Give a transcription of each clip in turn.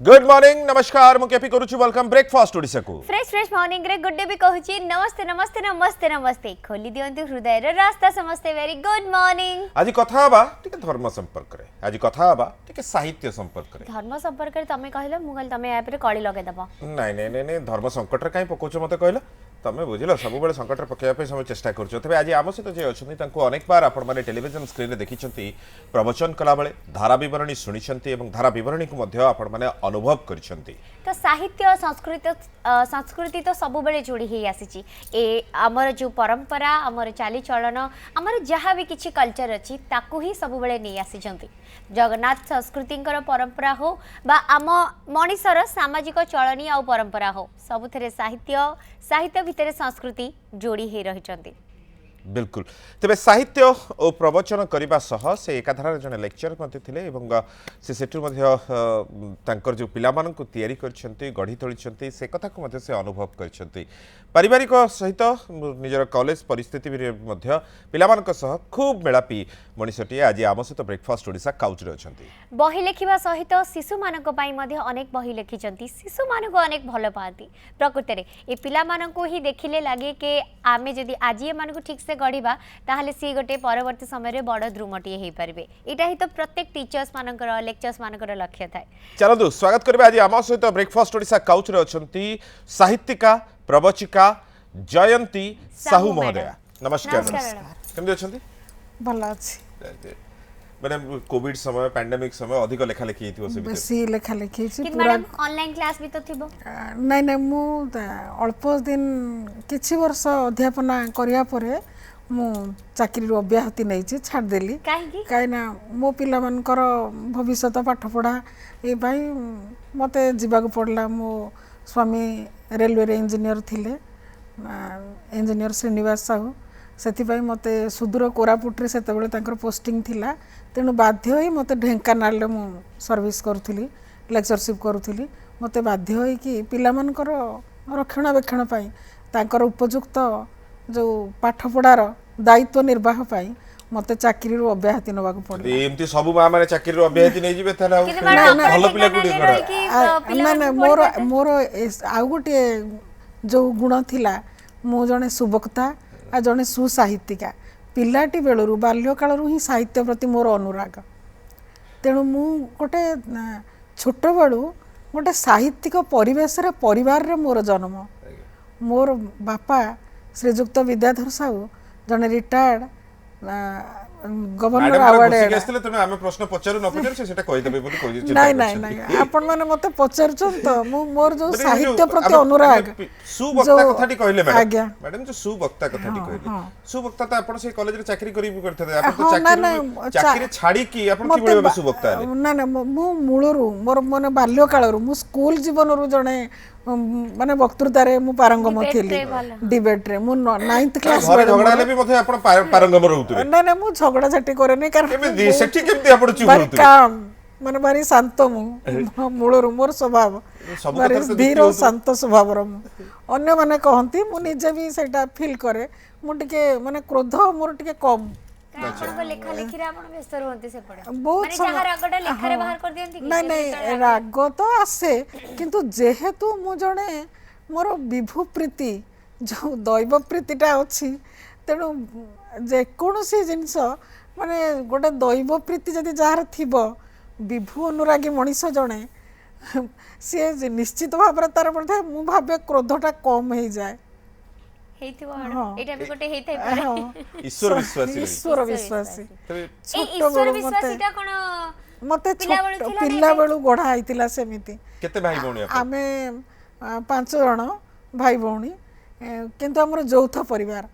Good morning नमस्कार मु KP करूछु welcome breakfast Odisha को फ्रेश फ्रेश मॉर्निंग रे गुड डे भी कहूची नमस्ते नमस्ते नमस्ते नमस्ते खोली दियंतु हृदय रे रास्ता समस्ते वेरी गुड मॉर्निंग आज कथा हबा टिके धर्म संपर्क रे आज कथा हबा टिके साहित्य संपर्क रे धर्म संपर्क रे तमे कहलो मु कहल तमे ऐप रे कळी लगे दबो नहीं धर्म संकट रे काई पकोछ मते कहलो तमे बुझिलो सब बेले संकट रे पकेया पे समय चेष्टा करछो तबे आज आम सहित जे अछंती तांको अनेक बार आपण माने टेलीविजन स्क्रीन रे देखिछंती प्रवचन कला बेले धारा विवरणी सुनिछंती एवं धारा विवरणी को मध्य आपण माने अनुभव करिछंती तो साहित्य संस्कृति तो सब बेले जोड़ी ही आसीची ए हमर जो परंपरा हमर चाली चलन हमर जहाँ भी किछि कल्चर अछि ताकू ही सब बेले नै आसीचंती जगन्नाथ संस्कृतिंकर परंपरा हो बा आम मनीषर सामाजिक चलनी आ परंपरा हो सबुथरे साहित्य भितर संस्कृति जोड़ी ही रहिचंती बिल्कुल तेबे साहित्य और प्रवचन करने सह से एकाधार जने लेक्चर मते थिले एवं से सेठु मध्य तांकर जो पिला मानन को तयारी करछंती गढ़ी तोलिछंती से कथा को मध्य से अनुभव करछंती पारिवारिक सहित निजर कॉलेज परिस्थिति मध्य पिला मानन सह खूब मेलापी मनीषटी आज आम सहित ब्रेकफास्ट ओडिसा काउच रे अछंती बही लेखिबा सहित शिशु मानक पई मध्य अनेक बही लेखिचंती शिशु मानक अनेक भल पाती प्रकृति रे ए पिला मानन को ही देखिले लागे के आमे जदी आज ए मानक ठीक से गढ़िबा ताहले सी गोटे परवर्ती समय रे बड़ द्रुमटी हे परिबे एटा ही तो प्रत्येक टीचर्स मानकर लेक्चर्स मानकर लक्ष्य थाए चलो स्वागत करबे आज आम सहित ब्रेकफास्ट ओडिसा काउच रे अछंती साहित्यिका प्रवचिका जयंती साहू महोदया नमस्कार केमदे अछंती भल अछि मैंने कोविड समय पैंडेमिक समय अधिक लेखा लेखि हिथिबो से बेसी लेखा लेखि छि कि मैडम ऑनलाइन क्लास भी तो थिबो नहीं नहीं मु अल्प दिन किछि वर्ष अध्यापना करिया परे मु चाकरी रो अब्याहति नै छि छाड़ देली काई ना मो पिला मानकर भविष्यत पाठ पढ़ा ए भाई मते जीवाक पड़ला मो स्वामी रेलवे रे इंजीनियर थिले इंजीनियर श्रीनिवास साहू से मते सुदूर कोरापुट रे सेते बेले तांकर पोस्टिंग थिला तेणु बाध्य होई मते ढेंकानाल रे मु सर्विस करूथली लेक्चरशिप करूथली मते बाध्य होई कि पिला मानकर रक्षणाबेक्षण पाई तांकर उपयुक्त जो पाठ पढ़ार दायित्व निर्वाह पाई मते चाकरी रो अब्याहति नबाक पड़े एमती सब मां माने चाकरी रो अब्याहति नै जिवे थाला भलो पिला गुडी कर ना ना मोर आउ गोटे जो गुण थिला मो जने सुबक्ता आ जने सुसाहित्यिका पिलाटी बेलू बाल्य कालरू ही साहित्य प्रति मोर अनुराग तेणु मु गोटे छोट बेलू गोटे साहित्यिक परिवेश रे परिवार रे मोर जन्म मोर बापा श्रीजुक्त विद्याधर साहू जने रिटायर्ड गवर्नर अवार्ड गेस्टले तने हमें प्रश्न पचारु न पचारु से सेटा कहि देबे बोली कहि दिछ नहीं नहीं नहीं आपण माने मते पचारछन तो मोर जो साहित्य प्रति अनुराग सुवक्ता कथाटी कहले मैडम मैडम जो सुवक्ता कथाटी कहले सुवक्ता त आपण से कॉलेज रे चाकरी करी करथे आपण तो चाकरी छाडी की आपण की बोले सुवक्ता ना ना मु मूलरू मोर माने बाल्य कालरू मु स्कूल जीवन रु जने माने वक्तृता रे मु पारंगम थिली डिबेट रे मु 9th क्लास रे झगड़ा ले भी मथे आपण पारंगम रहउतबे ना ना मु झगड़ा झटी करे नै कारण केमे सेठी केमती आपण चुप रहउतबे काम माने बारी शांत मु मूलरू मोर स्वभाव बारी धीर और शांत स्वभाव रो अन्य माने कहंती मु निजे भी सेटा फील करे मु टिके माने क्रोध मोर टिके कम लेखा लेखी रे आपण व्यस्त रहंती से पड़े बहुत माने जहां रागटा लेखा रे बाहर कर दियंती नहीं नहीं राग तो आसे किंतु जेहेतु मु जणे मोर विभु प्रीति जो दैव प्रीतिटा अछि तेणु जे कोनोसी जिंस माने गोटे दैव प्रीति जदि जहार थिबो विभु अनुरागी मनीष जणे से निश्चित भाव तार पड़े मु भाबे क्रोधटा कम हो जाए एटा भी गोटे हेथै पारे ईश्वर विश्वासी ईश्वर विश्वासी ईश्वर विश्वासीटा कोन मते पिल्ला बेलू गढ़ा आइतिला सेमिति केते भाई भौणी आमे 5 जण भाई भौणी किंतु हमर यौथ परिवार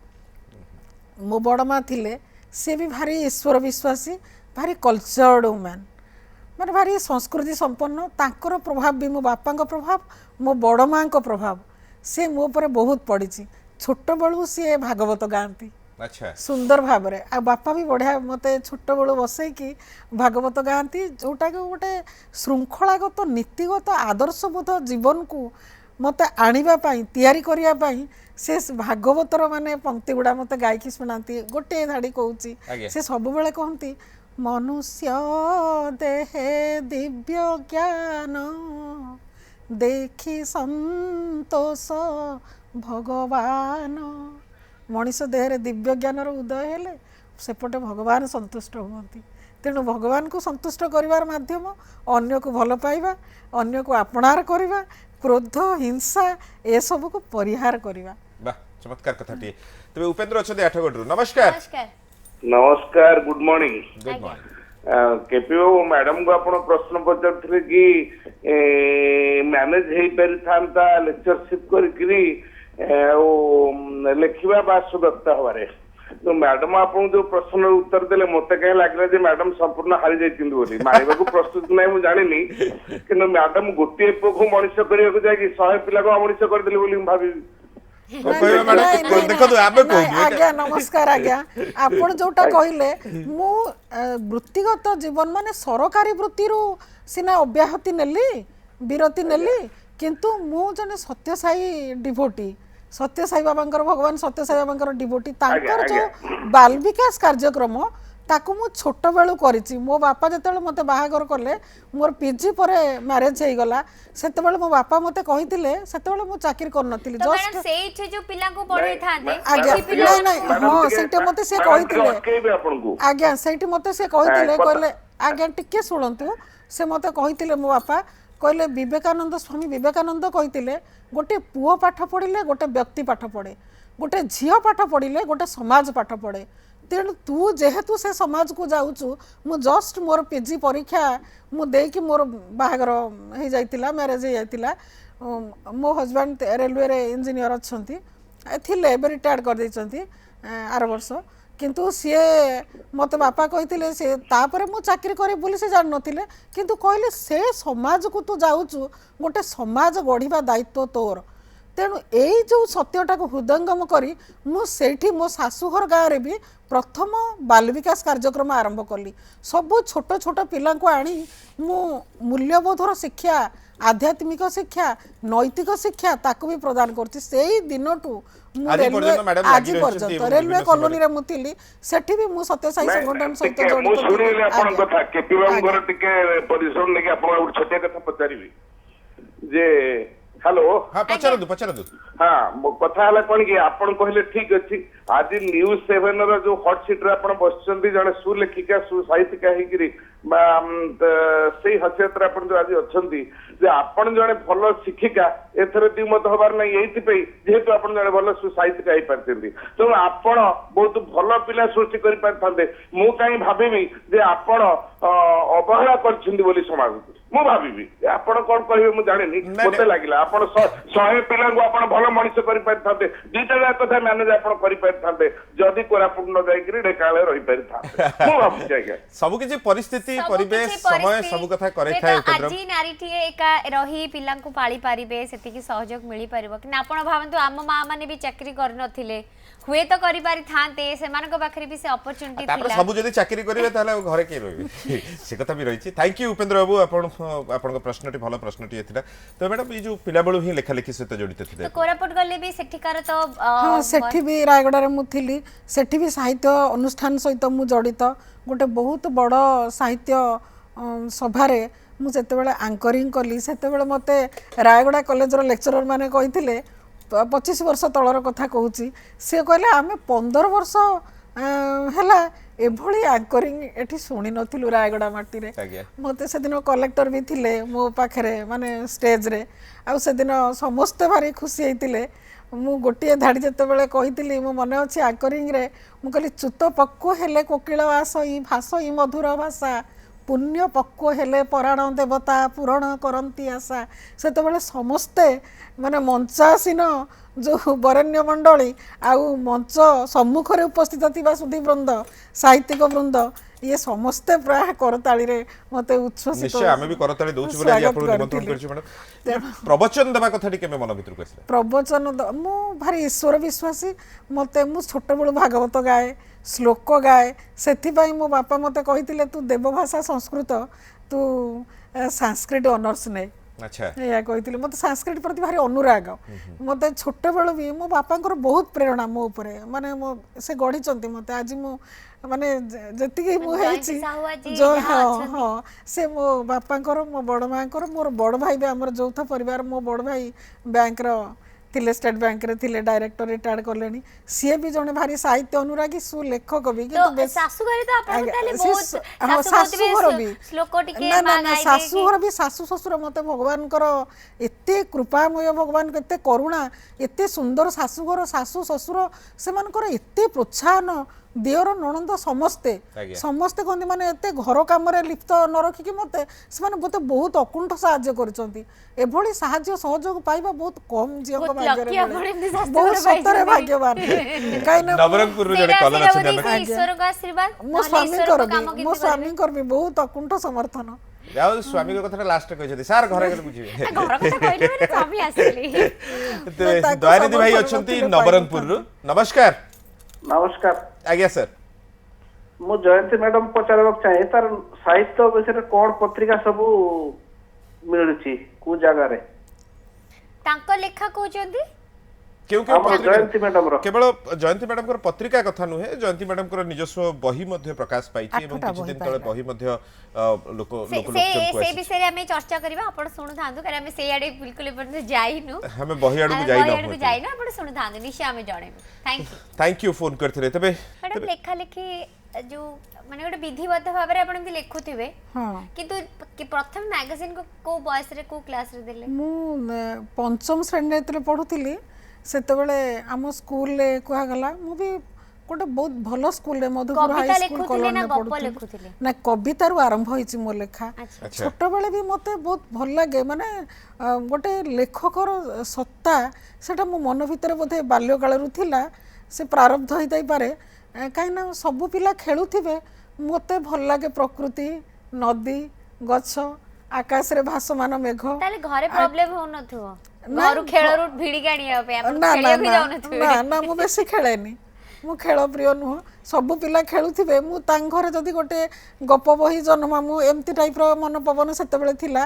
मो बड़ मां थिले से भी भारी ईश्वर विश्वासी भारी कल्चर्ड वुमेन माने भारी संस्कृति संपन्न तांकर प्रभाव भी मो बापा को प्रभाव मो बड़ मां को प्रभाव से मो पर बहुत पड़ी छोट बेलू सी भागवत गाँती अच्छा सुंदर भाव रे आ बापा भी बढ़िया मते छोट बेलू बसई कि भागवत गाँती जोटा कि गोटे श्रृंखलागत नीतिगत आदर्शबोध जीवन को मते आनिबा पाई तैयारी करिया पाई से भागवतर माने पंक्ति गुड़ा मते गायकी सुनाती गोटे धाड़ी कहूची से सब बेले कहती मनुष्य देहे दिव्य ज्ञान देखी संतोष भगवान मनीष देहरे दिव्य ज्ञान उदय हेले सेपटे भगवान संतुष्ट हुअन्ति तेणु भगवान को संतुष्ट करिवार माध्यम अन्य को भल पाइबा अन्य को आपणार करिबा क्रोध हिंसा ए सब को परिहार करिबा वाह चमत्कार कथाटी तबे उपेंद्र अछते आठगडरु नमस्कार नमस्कार नमस्कार good morning good morning KPO madam को आपण प्रश्न पचारथिले कि मैनेज हेई परिथांता लेक्चरशिप करकरी लेखिबा बा सुदत्ता हवारे तो मैडम आपन जो प्रश्न उत्तर देले मते कहे लागले जे मैडम संपूर्ण हारि जाइतिन बोली मारिबा को प्रस्तुत नै मु जानिनी किंतु मैडम गोटे पोखु मनुष्य करिया को जाय कि 100 पिला को मनुष्य कर देले बोली भाबी आज्ञा नमस्कार आज्ञा आपण जोटा कहले मु वृत्तिगत जीवन माने सरकारी वृत्ति रो सिना अब्याहति नेली विरति नेली किंतु मु जने सत्यसाई डिवोटी सत्यसाई बाबांकर भगवान सत्यसाई बाबांकर डिवोटी तांकर जो बाल विकास कार्यक्रम ताकू मु छोट बेलू करिछि मो बापा जेतेबेले मते बाहागर करले मोर पीजी परे मैरिज हे गला सेतेबेले मो बापा मते कहितिले सेतेबेले मु चाकरी कर नथिले जस्ट सेठी जो पिला को पढै थाते आज्ञा नहीं नहीं हां सेटे मते से कहितिले आज्ञा सेठी मते से कहितिले कहले आज्ञा टिके सुनंतु से मते कहितिले मो बापा कहले विवेकानंद स्वामी विवेकानंद कहितिले गोटे पुओ पाठ पढ़िले गोटे व्यक्ति पाठ पढ़े गोटे झियो पाठ पढ़िले गोटे समाज पाठ पढ़े तेणु तू जेहेतु से समाज को जाऊचु मु जस्ट मोर पीजी परीक्षा मु देकी मोर बाहागर हो जाइतिला मैरिज हो जाइतिला मो हस्बैंड रेलवे रे इंजीनियर अच्छंती थिले एबे रिटायर्ड कर दैचंती आर वर्ष किंतु सी मत बापा कही से तापर मु चाकरी करे बोली से जान नथिले किंतु कहले से समाज को तू जाऊचु गोटे समाज गढ़िबा दायित्व तोर तेणु यही जो सत्यटा को हृदयंगम करी मु सेठी मो शाशुघर गाँव रे भी प्रथम बाल विकास कार्यक्रम आरंभ कली सबु छोट छोट पिला को आनी मु मूल्यबोधर शिक्षा आध्यात्मिक शिक्षा नैतिक शिक्षा ताकू भी प्रदान करछि सेही दिनटू आज पर्यंत रेलवे कॉलोनी रे मुतिली सेठी भी मु सत्यसाई संगठन सहित जड़ित सुनिले आपण कथा केपीएम घर टिके परिश्रम लेके आपण छोटे कथा पचारिबी जे हेलो हाँ पचारदु हाँ कथा हला कोन कि आपण कहले ठीक अछि आज न्यूज 7 रो जो हॉट सीट रे आपण बसचंती जने सुलेखिका सुसाहित्यिका हेकिरी से हसियत आपण जो आज अछंती जे आपण जने भलो शिक्षिका एथरे दिमत हबार नै एथि पे जेहेतु आपण जने भलो सुसाहित्यिका हे परतेंती तो आपण बहुत भलो पिला सृष्टि करि परथांते मु काई भाबिबी जे आपण अवहेला करछिंदी बोली समाज मु भाबिबी आपण कोन कहिबे मु जानिनी मते लागिला आपण 100 पिला को आपण भलो मनुष्य करि परथांते दुईटा कथा मैनेज आपण करि परथांते जदी कोरापुट न जाई करी ढेकाले रहि परथांते मु भाबी जाय सब किछि परिस्थिति परिवेश समय सब कथा करे थाए उपद्रव आज नारीठी एका रही पिला को पाली पारिबे सेति की सहयोग मिली परिबो कि आपण भावंतु आम मां माने भी चाकरी कर नथिले हुए तो करि पारि थांते सेमान को पाखरे भी से अपॉर्चुनिटी थिला तापर सब जदी चाकरी करिवे ताले घरे के रहबे से कथा भी रहिछि थैंक यू उपेंद्र बाबू आपण को प्रश्नटी भलो प्रश्नटी एथिला तो मैडम ई जो पिला बळू ही लेखा लेखी सहित जड़ित थिले तो कोरापुट गले भी सेठिकार तो हां सेठी भी रायगडा रे मु थिली सेठी भी साहित्य अनुष्ठान सहित मु जड़ित गोटे बहुत बड़ साहित्य सभा रे मु सेते बेले एंकरिंग कली सेते बेले मते रायगडा कॉलेज रो लेक्चरर माने कहिथिले 25 वर्ष तलर कथा कहूँ सी कहले आम 15 वर्ष है एभली एंकरिंग एठी शुणी नथिलु रायगड़ा माटी रे मते से दिन कलेक्टर भी थिले मो पाखरे माने स्टेज रे आ से दिन समस्त भारी खुशी हेतिले मु गोटे धाड़ी जते बेले कहितिली मो मने अछि एंकरिंग रे मु कहली चुत पक्को हेले कोकिल आस ई भाष ई मधुर भाषा पुण्य पक्व हेले पराण देवता पूरण करती आशा से समस्ते माने मंचासीन जो बरेण्य मंडली आउ मंच सम्मुख उपस्थित थिबा सुधी वृंद साहित्यिक वृंद ये समस्ते प्राय करताली रे मते उच्छ्वसित निश्चय आमे भी करताली दोछ बोले आज आपण निमंत्रण करछि मैडम प्रवचन देबा कथा टिके मन भितर कइसला प्रवचन मु भारी ईश्वर विश्वासी मते मु छोट बळ भागवत गाए श्लोक गाए सेथि पई मो बापा मते कहितिले तू देवभाषा संस्कृत तू संस्कृत ऑनर्स ने अच्छा या कहती मत संस्कृत प्रति भारी अनुराग मत छोट बेलू भी मो बापांकर बहुत प्रेरणा मो उपरे माने मो से गढ़ी मत आज मो माने जति जो हाँ हाँ से मो बापांकर मो बड़ मांकर मोर बड़ भाई भी आमर यौथ परिवार मो बड़ भाई बैंक रो थिले स्टेट बैंक रे थिले डायरेक्टर रिटायर्ड करलेनी सी भी जने भारी साहित्य अनुरागी सुलेखक भी तो सासु घरे तो आपन ताले बहुत सासु घर भी श्लोक टिके ना ना सासु घर भी सासु ससुर मते भगवान कर एते कृपामय भगवान एते करुणा एते सुंदर सासु घर सासु ससुर से मानकर एते प्रोत्साहन दियर नणंद समस्ते समस्ते कहते माने एते घर काम लिप्त न रखिकी मते मते बहुत अकुंठ साहाय्य करछंती एभली साहाय्य सहयोग पाइबा बहुत कम जियो को भाग्य रे बहुत सतरे भाग्यवान काई ना नवरंगपुर रे जने कलर अछि ईश्वर का आशीर्वाद मो स्वामी कर भी बहुत अकुंठ समर्थन जाओ स्वामी को कथा लास्ट कहि छथि सर घरे गेल बुझिबे घर कथा कहले माने स्वामी आसीली दयानिधि भाई अछंती नवरंगपुर रु नमस्कार नमस्कार आज्ञा सर मु जयंती मैडम पचारक चाहे तार साहित्य विषय कोन पत्रिका सब मिलुची को जगह रे तांको लेखा कहउचंदी क्यों क्यों जयंती मैडम रो केवल जयंती मैडम को पत्रिका कथा नुहे जयंती मैडम को निजस्व बही मध्ये प्रकाश पाइछि एवं किछि दिन तळे बही मध्ये लोक से विषय में चर्चा करबा आपण सुनु थांदु करे हम से आडे बिल्कुल पर जाइनु हमें बही आडू जाइनु आपण सुनु थांदु निश्चय हम जणेबु थैंक यू फोन करथिले तबे मैडम लेखा लेखी जो माने गोटे विधिबद्ध भाव रे आपण लिखुथिबे किंतु प्रथम मैगजीन को बयस रे को क्लास रे देले मु पंचम श्रेणी रे पढुथिली सेतबेले आम स्कूल रे कुहा गला मु भी गोटे बहुत भल स्कूल रे मधुपुर हाई स्कूल कॉलोनी पढुथिली ना कविता रु आरंभ होइछि मो लेखा छोट बेले भी मते बहुत भल लागे माने गोटे लेखकर सत्ता सेटा मो मन भितर बोधे बाल्य काल रु थिला से प्रारब्ध होई ताई पारे काई ना सब पिला खेलुथिबे मते भल लागे प्रकृति नदी गछ आकाश रे भासमान मेघ ताले घरे प्रॉब्लम हो नथुओ घरु खेलरु भिडी गाणिया पे आपण खेलिया भी जाउ नथुवे ना ना मु बेसी खेलेनी मु खेल प्रिय नुह सब पिला खेलुथिबे मु तांग घरे जदी गोटे गप बही जन्मामु एमती टाइप रो मन पवन सेतबेले थिला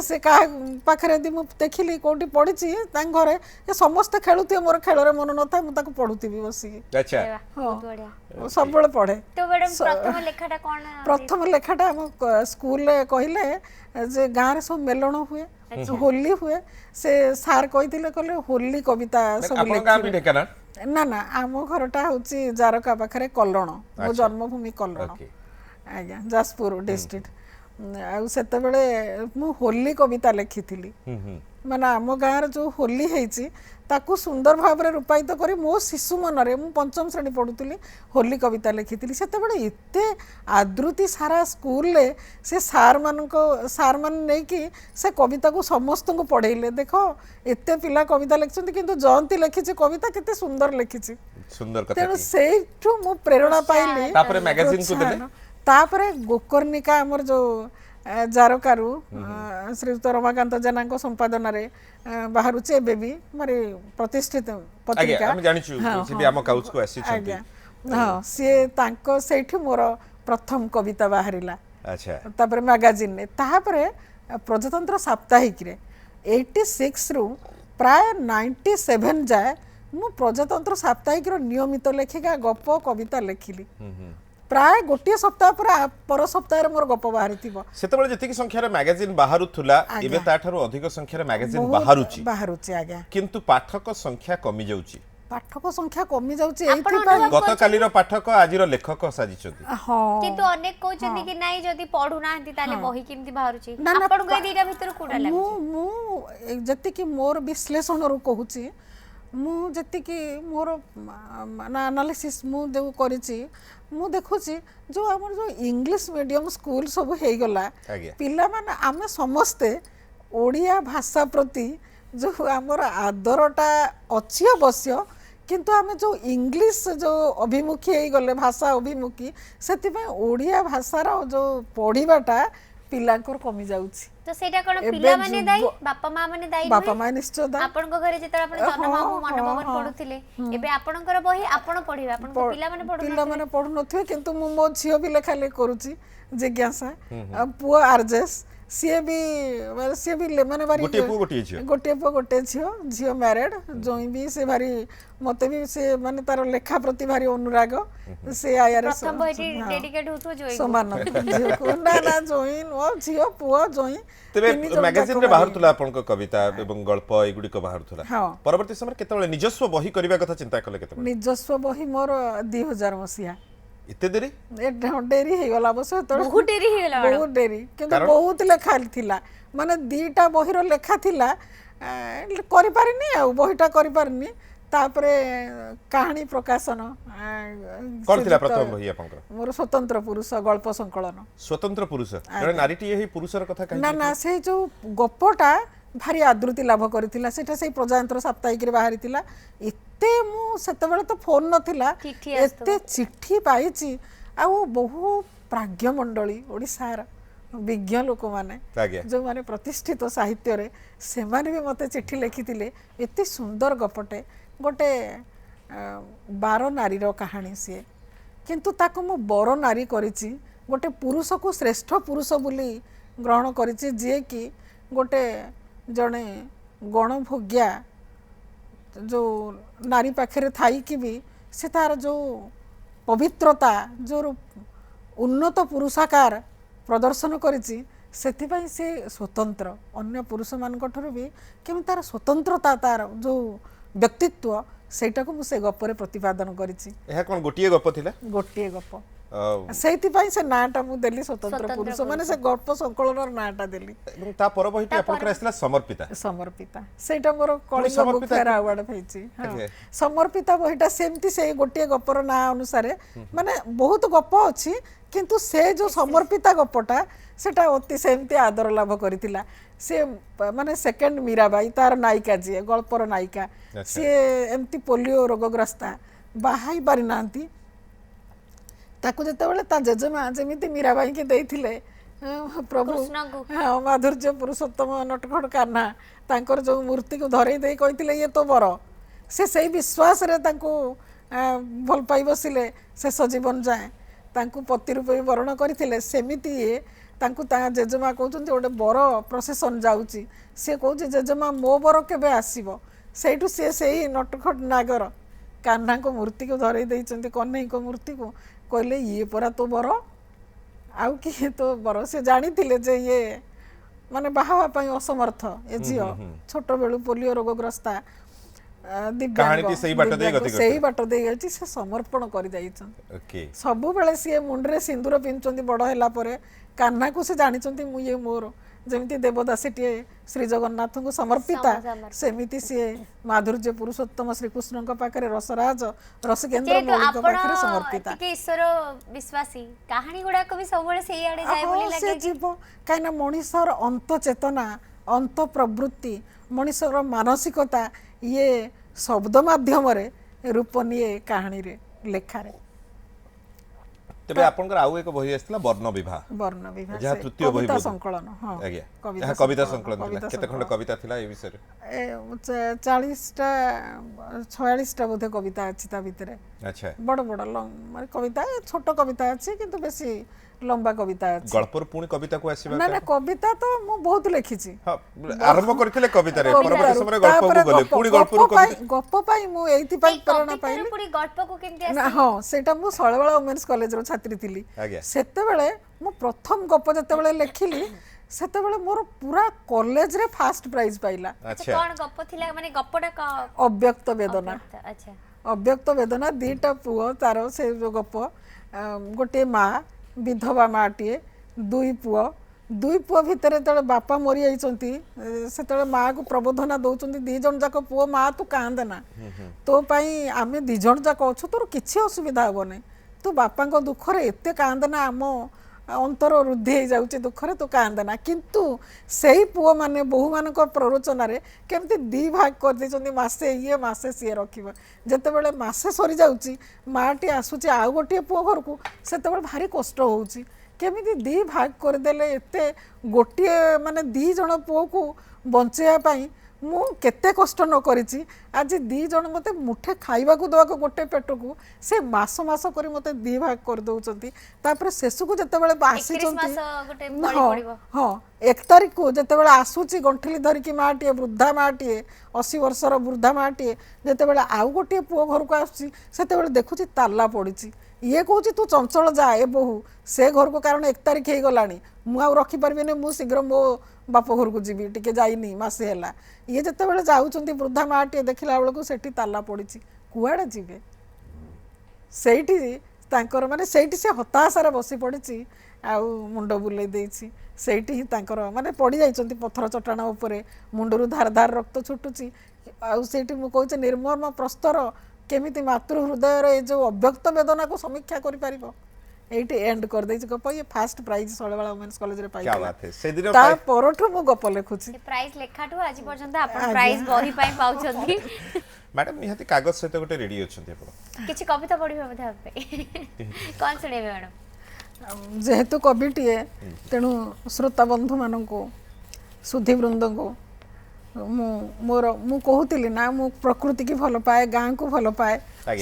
से का पाखरे दी मु देखिली कोठी पढिची तांग घरे ए समस्त खेलुथिबे मोर खेलरे मन नथा मु ताको पढुथिबी बसी अच्छा बहुत बढ़िया सब बेले पढे तो मैडम प्रथम लेखाटा कोन प्रथम लेखाटा हम स्कूल रे कहिले जे गां रे सब मेलण हुए होली हुए से सार कहिथिले कहले होली कविता सब लिखि ना ना आम घरटा होची जारका पाखरे कल्लण मो जन्मभूमि कल्लण आज्ञा जाजपुर डिस्ट्रिक्ट आ सेते बेले मु होली कविता लिखिथिली माने आम गाँव जो होली हेची ताकू सुंदर भाव रे रूपायित करी मो शिशु मन रे मु पंचम श्रेणी पढुतली होली कविता लिखिथिली सेते बेले एते आदृति सारा स्कूल ले से सार मान नै कि से कविता को समस्त को पढेइले देखो एते पिला कविता लिखछन्ती किंतु जयंती लिखिछि कविता केते सुंदर लिखिछि सुंदर कथा तेनु सेठु मु प्रेरणा पाइली तापरे मैगजीन को देले तापरे गोकर्णिका हमर जो जारकारु श्रीयुक्त रमाकांत जेना संपादन रे बाहरुचे एबे भी मारे प्रतिष्ठित पत्रिका हम जानि छु से भी हम काउच को आसी छथि हां से तांको सेठी मोर प्रथम कविता बाहरिला अच्छा तापरे मैगजीन ने तापरे प्रजातंत्र साप्ताहिक रे 86 रु प्राय 97 जाए मु प्रजातंत्र साप्ताहिक रो नियमित लेखिका गप कविता लेखिली प्राय गोटे सप्ताह पर सप्ताह रे मोर गप बाहरी थिबो सेतबेले जति संख्या रे मैगजीन बाहरुथुला एबे ताठारो अधिक संख्या रे मैगजीन बाहरुची आज्ञा किंतु पाठक संख्या कमी जाउची पाठक संख्या कमी जाउची एथि पर गत काली रो पाठक आजिरो लेखक साजिचोती हां किंतु अनेक कहउचंदी कि नाही जदी पढु नाहंती ताले बही किमती बाहरुची आपण गई दीटा भीतर कोडा लागुची मु जति कि मोर विश्लेषण रो कहूची मु जति कि मोर एनालिसिस मु देउ करिची मु देखुची जो हमर जो इंग्लिश मीडियम स्कूल सब हे गला पिला माने आमे समस्ते ओडिया भाषा प्रति जो हमर आदरटा अछि अवश्य किंतु आमे जो इंग्लिश जो अभिमुखी हे गले भाषा अभिमुखी सेति में ओडिया भाषा रो जो पढिबाटा पिलांकर कमी जाउची तो सेटा कोन पिला माने दाई बापा मां माने दाई बापा मां निश्चय दाई आपन को घरे जेतरा आपन जन्ममामु मनोभवन पढुथिले एबे आपनकर बही आपन पढिबा आपन को पिला माने पढु नथिवे किंतु मो झियो भी लेखा ले करूची जिज्ञासा पुआ आरजेस सी भी माने भारी गोटे पुओ गोटे झियो गोटे पुओ गोटे झियो मैरिड जोई भी से भारी मते भी से माने तार लेखा प्रति भारी अनुराग से आईआरएस प्रथम बहिटी डेडिकेट होतो जोई समान झियो को ना जोई नो झियो पुओ जोई तेबे मैगजीन रे बाहर तुला आपन को कविता एवं गल्प एगुडी को बाहर तुला हाँ परवर्ती समय केतबेले निजस्व बही करबा कथा चिंता कले केतबेले निजस्व बही मोर 2000 मसिया इते देरी डेरी हो गला बस बहुत डेरी हो गला बहुत डेरी किंतु बहुत लेखा थिला माने दीटा बहिर लेखा थिला करि पारिनी आ बहिटा करि पारिनी तापरे कहानी प्रकाशन करथिला प्रथम बही आपन मोर स्वतंत्र पुरुष गल्प संकलन स्वतंत्र पुरुष जड़े नारीटी यही पुरुषर कथा कहि ना ना से जो गप्पटा भारी आदृति लाभ करथिला सेटा से प्रजातंत्र साप्ताहिक रे बाहरी थिला एते मु सेते बेले तो फोन नथिला एते चिट्ठी पाइची आ बहु प्राज्ञ मंडली ओडिसार विज्ञ लोक माने जो माने प्रतिष्ठित साहित्य रे से माने भी मते चिट्ठी लिखिथिले एते सुंदर गपटे गोटे 12 नारी रो कहानी से किंतु ताको मु बर नारी करिची गोटे पुरुष को श्रेष्ठ पुरुष बोली ग्रहण करिची जे कि गोटे जड़े गणभोग्या जो नारी पाखे थाई कि भी से तार जो पवित्रता जो उन्नत पुरुषाकार प्रदर्शन करिची सेथिपाई से स्वतंत्र अन्य पुरुष मान भी केमी तार स्वतंत्रता तार जो व्यक्तित्व सेटा को मुझे गप्पर प्रतिपादन करिची एहा कोन गोटिए गप थिला गोटिए गप सेथिपाई से नाटा मु देली स्वतंत्र पुरुष माने से गप संकलनर नाटा देली এবং তা পর বহিটি আপনकर আসলা समर्पिता सेटा मोर कलिंग बुक फेयर अवार्ड पेची हां समर्पिता बहिटा सेमती से गोटिए गपर ना अनुसार माने बहुत गप अछि किंतु से जो समर्पिता गपटा सेटा अति सेमती आदर लाभ करितिला से माने सेकंड मीराबाई तार नायिका जी गल्पर नायिका से एमती पोलियो रोगग्रस्ता बाहाई पारि नांती ताकू जेतेबेले ता जेजेमा जेमिति मीराबाई के देइथिले प्रभु हाँ माधुर्य पुरुषोत्तम नटखट कान्हा तांकर जो मूर्ति को धरई दे कहिथिले ये तो बर से सही विश्वास रे तांको भल पाई बसिले शेष जीवन जाए तांको पति रूपे वर्ण करथिले सेमिति ये तांको ता जेजेमा कहउछन्ते ओडे बर प्रोसेसन जाउची से कहउछ जेजेमा मो बर केबे आसीबो सेठु से सही नटखट नागर कान्हा को मूर्ति को धरई देइछन्ते कन्हई को मूर्ति को कहले ये परा तो बर आउ कि तो बर से जानी थिले जे ये माने बाहावा पई असमर्थ ए जियो छोट बेलु पोलियो रोगग्रस्ता कहानी सही बाट दे गई से समर्पण कर जाइछन सब बेले सी मुंडरे सिंदूर पिंचंती बड़ हैला परे कान्हा को से जानिचंती मु ये मोर जेमिति देवदासीटी श्री जगन्नाथ को समर्पिता सेमिति सी माधुर्य पुरुषोत्तम श्री कृष्ण पाखे रसराज रसकेन्द्र मौलिक पाखे समर्पिता ईश्वर विश्वासी कहानी गुडा को भी सब बेले से आडे जाय बोली लागे से जीव काइना मनुष्यर अंत चेतना अंत प्रवृत्ति मनुष्यर मानसिकता ये शब्द माध्यम रे रूप निये कहानी रे लेखा रे तबे आपनकर आउ एक बही आस्थिला वर्ण विवाह जहा तृतीय बही कविता संकलन हां आज्ञा कविता संकलन थिला केते खंड कविता थिला ए विषय रे 40 टा 46 टा बोधे कविता अछि ता भितरे अच्छा बड़ बड़ माने कविता छोट कविता अछि किंतु बेसी लंबा कविता अछि गल्पर पुणी कविता को आसीबा ना ना कविता तो मु बहुत लिखिछि हां आरंभ करथिले कविता रे परवर्ती समय गल्प को गले पुणी गल्प पाई मु एथि पाई प्रेरणा पाई पुणी गल्प को केमति आसी ना हां सेटा मु सळवाळा वुमेन्स कॉलेज रो छात्री थिली सेते बेले मु प्रथम गप जते बेले लिखिली सेते बेले मोर पूरा कॉलेज रे फर्स्ट प्राइज पाइला अच्छा कोन गप थिला माने गपटा अव्यक्त वेदना अच्छा अव्यक्त वेदना दीटा पुओ तारो से जो गप गोटे माँ विधवा माटीए दुई पुओ भितर तले बापा मरी आइचंती से माँ को प्रबोधना दौरान दी जन जाक पुओ माँ तू कांदेना तो पाई आमे दी जन जाक अच्छु तोर किसी असुविधा हेबनी तू बापा दुख रे एते कांदेना आम अंतर रुद्धि हो जाउची दुखरे तो कांदेना किंतु सेही पुओ माने बहु मान प्ररोचन केमती दी भाग कर देचंती मासे ये मासे सी रखिबो जते बेले मासे सरी जाउची माटी आसुची आ गोटे पुओ घर को सेते बेले भारी कष्ट होउची केमिति दी भाग कर देले एते गोटे माने दी जण पुओ को बंचेया पाई ମୁଁ କେତେ କଷ୍ଟ ନ କରିଛି ଆଜି 2 ଜଣ ମୋତେ ମୁଠେ ଖାଇବାକୁ ଦେବାକୁ ଗୋଟେ ପେଟକୁ ସେ ମାସ ମାସ କରି ମୋତେ 2 ଭାଗ କରିଦେଉଛନ୍ତି ତାପରେ ଶେଷକୁ ଯେତେବେଳେ ଆସିଛନ୍ତି ହଁ 1 ତାରିଖକୁ ଯେତେବେଳେ ଆସୁଛି ଗଣ୍ଠିଲି ଧରିକି ମାଟିଏ ବୃଦ୍ଧା ମାଟିଏ 80 ବର୍ଷର ବୃଦ୍ଧା ମାଟିଏ ଯେତେବେଳେ ଆଉ ଗୋଟିଏ ପୁଅ ଘରକୁ ଆସୁଛି ସେତେବେଳେ ଦେଖୁଛି ତାଲା ପଡ଼ିଛି ଇଏ କହୁଛି ତୁ ଚଞ୍ଚଳ ଯା ଏ ବୋହୁ ସେ ଘରକୁ କାରଣ 1 ତାରିଖ ହେଇଗଲାଣି ମୁଁ ଆଉ ରଖିପାରିବିନି ମୁଁ ଶୀଘ୍ର ମୋ ବାପ ଘରକୁ ଯିବି ଟିକେ ଯାଇନି ମାସେ ହେଲା ଇଏ ଯେତେବେଳେ ଯାଉଛନ୍ତି ବୃଦ୍ଧା ମାଟିଏ ଦେଖିଲା ବେଳକୁ ସେଠି ତାଲା ପଡ଼ିଛି କୁଆଡ଼େ ଯିବେ ସେଇଠି ତାଙ୍କର ମାନେ ସେଇଠି ସେ ହତାଶାରେ ବସି ପଡ଼ିଛି ଆଉ ମୁଣ୍ଡ ବୁଲେଇ ଦେଇଛି ସେଇଠି ହିଁ ତାଙ୍କର ମାନେ ପଡ଼ିଯାଇଛନ୍ତି ପଥର ଚଟାଣ ଉପରେ ମୁଣ୍ଡରୁ ଧାର ଧାର ରକ୍ତ ଛୁଟୁଛି ଆଉ ସେଇଠି ମୁଁ କହୁଛି ନିର୍ମମ ପ୍ରସ୍ତର କେମିତି ମାତୃ ହୃଦୟର ଏ ଯେଉଁ ଅବ୍ୟକ୍ତ ବେଦନାକୁ ସମୀକ୍ଷା କରିପାରିବ এইটি এন্ড করে দেইছি গপ ইয়ে ফার্স্ট প্রাইজ শৈলবালা ওমেন্স কলেজরে পাইছি क्या बात है सेदिन তা পরঠু মু গপ লেখুছি প্রাইজ লেখাঠু আজি পর্যন্ত আপন প্রাইজ বহি পাই পাউছন্তি मैडम निहाती कागज सहित गोटे रेडी अछंती आपण কিছু কবিতা পড়িবে মধ্যে হবে কোন শুনেবে ম্যাডাম যেহেতু কবিটিয়ে তেণু শ্রোতা বন্ধু মানকু সুধীবৃন্দଙ୍କୁ ମୁଁ କହୁଥିଲି ନା ମୁଁ ପ୍ରକୃତି କି ଭଲ ପାଏ ଗାଁକୁ ଭଲ ପାଏ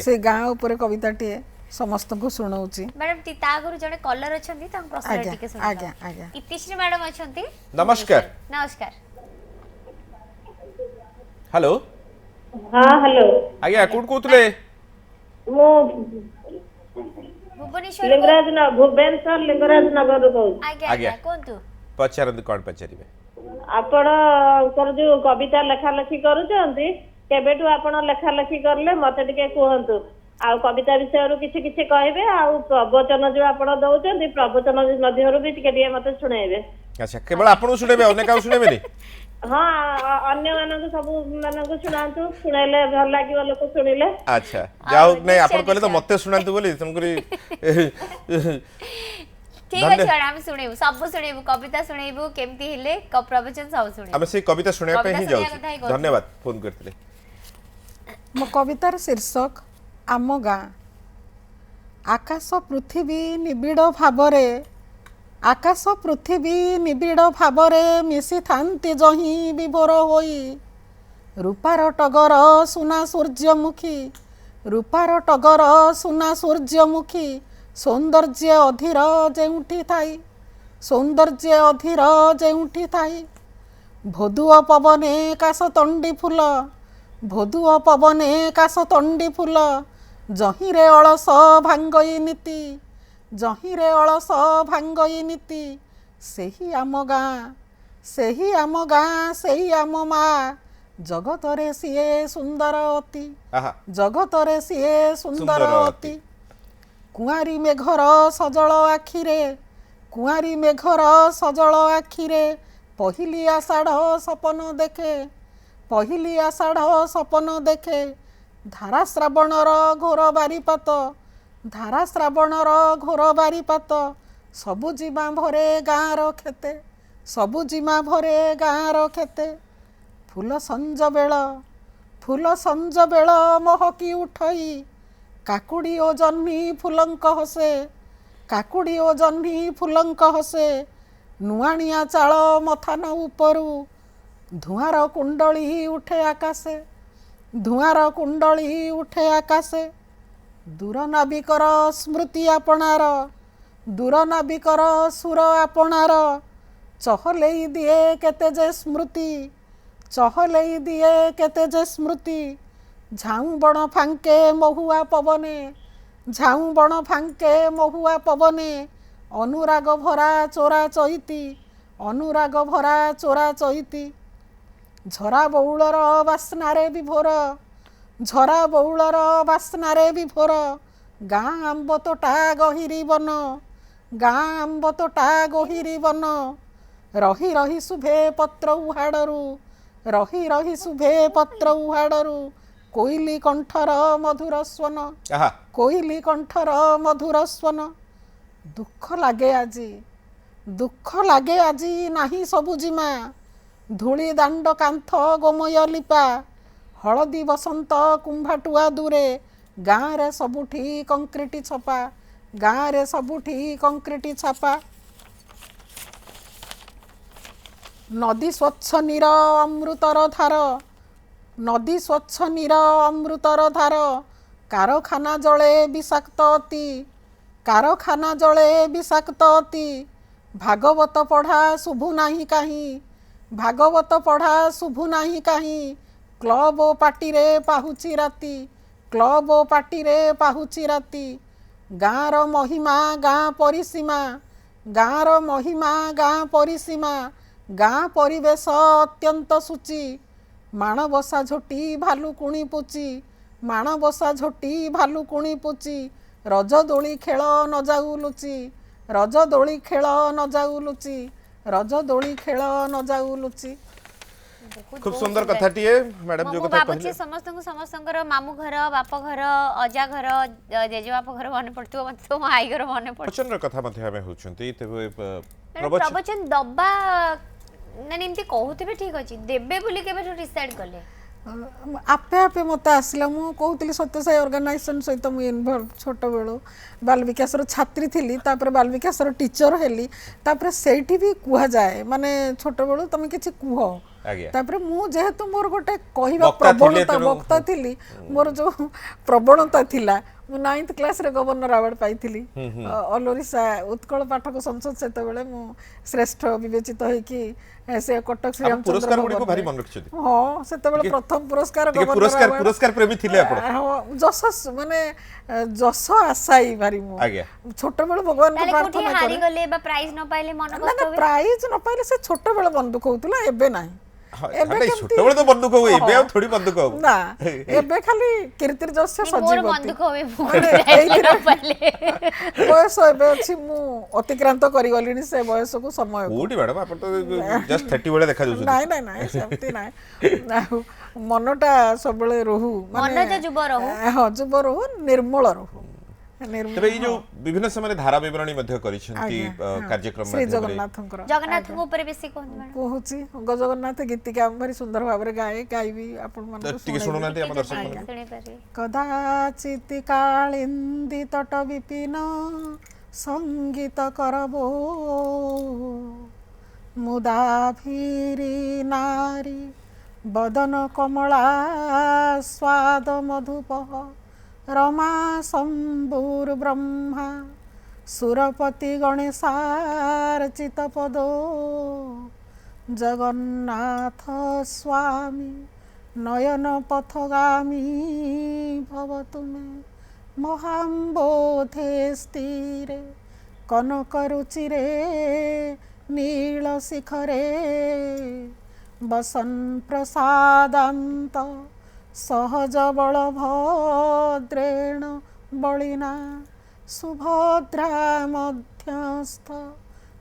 ସେ ଗାଁ ଉପରେ କବିତାଟିଏ ସମସ୍ତଙ୍କୁ ଶୁଣାଉଛି ମ୍ୟାଡାମ ତା ଆଗରୁ ଜଣେ କଲର ଅଛନ୍ତି ତାଙ୍କ ପ୍ରଶ୍ନ ଟିକେ ଶୁଣିବା ଆଜ୍ଞା ଆଜ୍ଞା ଇତିଶ୍ରୀ ମ୍ୟାଡାମ ଅଛନ୍ତି नमस्कार ନମସ୍କାର हेलो हाँ हेलो आज्ञा कोन कहतले मु ଭୁବନେଶ୍ୱର लिंगराज न भुवनेश्वर लिंगराज नगर ରୁ କହୁଛି ଆଜ୍ଞା ଆଜ୍ଞା। ଆଜ୍ଞା କୁହନ୍ତୁ पचारंतु कोन पचारिबे ଆପଣଙ୍କର ଯୋଉ କବିତା ଲେଖା ଲେଖି କରୁଛନ୍ତି କେବେଠୁ ଆପଣ ଲେଖା ଲେଖି କରିଲେ ମତେ ଟିକେ କୁହନ୍ତୁ ଆଉ କବିତା ବିଷୟରୁ କିଛି କିଛି କହିବେ ଆଉ ପ୍ରବଚନ ଯୋଉ ଆପଣ ଦଉଛନ୍ତି ପ୍ରବଚନ ମଧ୍ୟରୁ ବି ଟିକେ ଟିକେ ମତେ ଶୁଣେଇବେ अच्छा केवल आपण सुनेबे अन्य काउ सुनेबेनी ହଁ ଅନ୍ୟ ମାନଙ୍କୁ ସବୁ ମାନଙ୍କୁ ଶୁଣାନ୍ତୁ ଶୁଣେଇଲେ ଭଲ ଲାଗିବ ଲୋକ ଶୁଣିଲେ अच्छा जाऊ नहीं आपण कहले तो मते सुनांतु बोली तुमकरी ठीक है छाड़ हम सुनेबु सब सुनेबु कविता सुनेबु केमती हिले प्रवचन सब सुनेबु हम से कविता सुनया पे ही कविता जाऊ सुनिया कथा ही करूँ। धन्यवाद फोन करतले ମୋ କବିତାର ଶୀର୍ଷକ ଆମ ଗାଁ ଆକାଶ ପୃଥିବୀ ନିବିଡ଼ ଭାବରେ ଆକାଶ ପୃଥିବୀ ନିବିଡ଼ ଭାବରେ ମିଶିଥାନ୍ତି ଯହିଁ ବିଭୋର ହୋଇ ରୂପାର ଟଗର ସୁନା ସୂର୍ଯ୍ୟମୁଖୀ ରୂପାର ଟଗର ସୁନା ସୂର୍ଯ୍ୟମୁଖୀ ସୌନ୍ଦର୍ଯ୍ୟ ଅଧୀର ଯେଉଁଠି ଥାଇ ସୌନ୍ଦର୍ଯ୍ୟ ଅଧୀର ଯେଉଁଠି ଥାଇ ଭୋଦୁଅ ପବନେ କାଶତଣ୍ଡି ଫୁଲ ଭୋଦୁଅ ପବନେ କାଶତଣ୍ଡି ଫୁଲ ଜହିଁରେ ଅଳସ ଭାଙ୍ଗଇ ନୀତି ଜହିଁରେ ଅଳସ ଭାଙ୍ଗଇ ନୀତି ସେହି ଆମ ଗାଁ ସେହି ଆମ ଗାଁ ସେହି ଆମ ମା ଜଗତରେ ସିଏ ସୁନ୍ଦର ଅତି आहा ଜଗତରେ ସିଏ ସୁନ୍ଦର ସୁନ୍ଦର ଅତି କୁଆଁରୀ ମେଘର ସଜଳ ଆଖିରେ କୁଆଁରୀ ମେଘର ସଜଳ ଆଖିରେ ପହିଲି ଆଷାଢ଼ ସପନ ଦେଖେ ପହିଲି ଆଷାଢ଼ ସପନ ଦେଖେ ଧାରା ଶ୍ରାବଣର ଘୋର ବାରିପାତ ଧାରା ଶ୍ରାବଣର ଘୋର ବାରିପାତ ସବୁ ଜିମା ଭରେ ଗାଁର କ୍ଷେତେ ସବୁ ଜିମା ଭରେ ଗାଁର କ୍ଷେତେ ଫୁଲ ସଞ୍ଜ ବେଳ ମହକି ଉଠଇ କାକୁଡ଼ି ଓ ଜହ୍ନି ଫୁଲଙ୍କ ହସେ କାକୁଡ଼ି ଓ ଜହ୍ନି ଫୁଲଙ୍କ ହସେ ନୁଆଣିଆ ଚାଳ ମଥାନ ଉପରୁ ଧୂଆଁର କୁଣ୍ଡଳି ଉଠେ ଆକାଶେ ଧୂଆଁର କୁଣ୍ଡଳି ଉଠେ ଆକାଶେ ଦୂର ନାବିକର ସ୍ମୃତି ଆପଣାର ଦୂର ନାବିକର ସୁର ଆପଣାର ଚହଲେଇ ଦିଏ କେତେ ଯେ ସ୍ମୃତି ଚହଲେଇ ଦିଏ କେତେ ଯେ ସ୍ମୃତି ଝାଉଁ ବଣ ଫାଙ୍କେ ମହୁଆ ପବନେ ଝାଉଁ ବଣ ଫାଙ୍କେ ମହୁଆ ପବନେ ଅନୁରାଗ ଭରା ଚୋରା ଚଇତି ଅନୁରାଗ ଭରା ଚୋରା ଚଇତି ଝରା ବଉଳର ବାସ୍ନାରେ ବିଭୋର ଝରା ବଉଳର ବାସ୍ନାରେ ବିଭୋର ଗାଁ ଆମ୍ବ ତୋଟା ଗହିରି ବନ ଗାଁ ଆମ୍ବ ତୋଟା ଗହିରି ବନ ରହି ରହି ଶୁଭେ ପତ୍ର ଉହାଡ଼ରୁ ରହି ରହି ଶୁଭେ ପତ୍ର ଉହାଡ଼ରୁ କୋଇଲି କଣ୍ଠର ମଧୁର ସ୍ୱନ आहा କୋଇଲି କଣ୍ଠର ମଧୁର ସ୍ୱନ ଦୁଃଖ ଲାଗେ ଆଜି ନାହିଁ ସବୁ ଜିମା ଧୂଳି ଦାଣ୍ଡ କାନ୍ଥ ଗୋମୟ ଲିପା ହଳଦୀ ବସନ୍ତ କୁମ୍ଭାଟୁଆ ଦୂରେ ଗାଁରେ ସବୁଠି କଂକ୍ରିଟ ଛପା ଗାଁରେ ସବୁଠି କଂକ୍ରିଟ ଛାପା नदी स्वच्छ नीर अमृतर धार नदी स्वच्छ नीर अमृतर धार कारखाना जले विषाक्त अति कारखाना जले विषाक्त अति भागवत पढ़ा शुभु नाही काहीं भागवत पढ़ा शुभु नाही काहीं क्लब ओ पार्टी रे पाहुची राती क्लब ओ पार्टी रे पाहुची राती गाँर महिमा गाँ परिसीमा गाँर महिमा गाँ परिसीमा गाँ परिवेश अत्यंत सूची माणबसा झोटी भालुकुणी पुची माणबसा झोटी भालुकुणी पुची रज दोली खेल न जाऊ लुची रज दोली खेल न जाऊ लुची रज दोली खेल न जाऊ लुची खूब सुंदर कथाटिए मैडम जो कथा भाବୁଛି ସମସ୍ତଙ୍କୁ ସମସ୍ତଙ୍କର ମାମୁ ଘର ବାପ ଘର ଅଜା ଘର ଜେଜେବାପ ଘର ମନେ ପଡୁଥିବ ମତେ ତ ମୋ ଆଈ ଘର ମନେ ପଡୁଛି ପ୍ରବଚନର କଥା ମଧ୍ୟ ଆମେ ହେଉଛନ୍ତି ତେବେ ପ୍ରବଚନ ଦବା ମାନେ ଏମିତି କହୁଥିବେ ଠିକ ଅଛି ଦେବେ ବୋଲି କେବେଠୁ ଡିସାଇଡ୍ କଲେ आपे आपे मत आसला मु कहूली सत्यसाई ऑर्गेनाइजेशन सहित मुझे इनवल्व छोट बेलू बाल विकास छात्री थी तापर बाल विकास टीचर हेली तापर सेठी भी कह जाए माने छोट बेलू तुम किसी कह तापर मु जेहेतु मोर गोटे कहवा प्रवणता वक्ता थी मोर जो प्रवणता थिला मु 9th क्लास रे गवर्नर अवार्ड पाइथिली ऑल ओडिशा उत्कल पाठक संसद सेते बेले मु श्रेष्ठ विवेचित होई कि से कटक श्री रामचंद्र पुरस्कार गुडी को भारी मन रखछथि हां सेते बेले प्रथम पुरस्कार गवर्नर पुरस्कार प्रेमी थिले आपण हां जस माने जस आशाई भारी मु छोट बेले भगवान को प्रार्थना करे हारी गले बा प्राइज न पाइले मन कष्ट होवे प्राइज न पाइले से छोट बेले बंदूक होतला एबे नाही एबे छोट बेले तो बंदूक हो एबे आ थोड़ी बंदूक हो ना एबे खाली कीर्तिर जस्य सजीव मोर बंदूक होवे प्राइज न पाइले बयस एबे अछि मु अतिक्रांत करि गलिनी से बयस को समय कोठी मैडम आपण तो जस्ट 30 बेले देखा जाउछ नाही नाही नाही सेमती नाही मनटा सबले रहू माने मन जो जुब रहू हां जुब रहू निर्मल रहू तबे ई जो विभिन्न समय धारा विवरणी मध्ये करिसेंती कार्यक्रम श्री जगन्नाथंकर जगन्नाथ ऊपर बेसी कोन मैडम कहूची जगन्नाथ गीतिका भारी सुंदर भाबरे गाइबी आपण मन टिके सुनुनांती हम दर्शक मन सुनि पारे कदाचित कालिंदी तट विपिन संगीत करबो मुदा फिरी नारी बदन कमला स्वाद मधुपह रमा शंभुर ब्रह्मा सुरपति गणेशार्चित पदो जगन्नाथ स्वामी नयन पथगामी भवतु मे महाम्बोधे स्थिरे कनक रुचिरे नील शिखरे बसन प्रसादान्त सहज बलभद्रेण बलिना सुभद्रा मध्यस्थ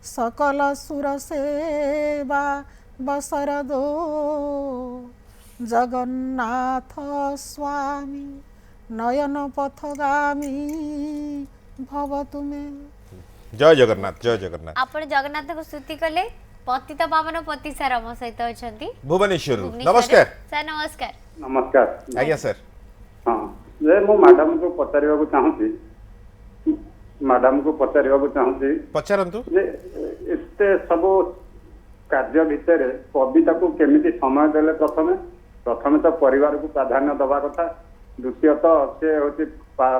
सकल सुरसेवा बसरदो जगन्नाथ स्वामी नयन पथगामी भवतु मे जय जगन्नाथ जय जगन्नाथ आपण जगन्नाथ को स्तुति कले पतित पावन पति सर हम सहित अछंती भुवनेश्वर नमस्कार सर नमस्कार नमस्कार आज्ञा सर हाँ जे मो मैडम को पचारिबा को चाहूची मैडम को पचारिबा को चाहूची पचारंतु जे एते सब कार्य भितर कविता को केमिति समय देले प्रथमे तो परिवार को प्राधान्य दबा कथा द्वितीयत से होची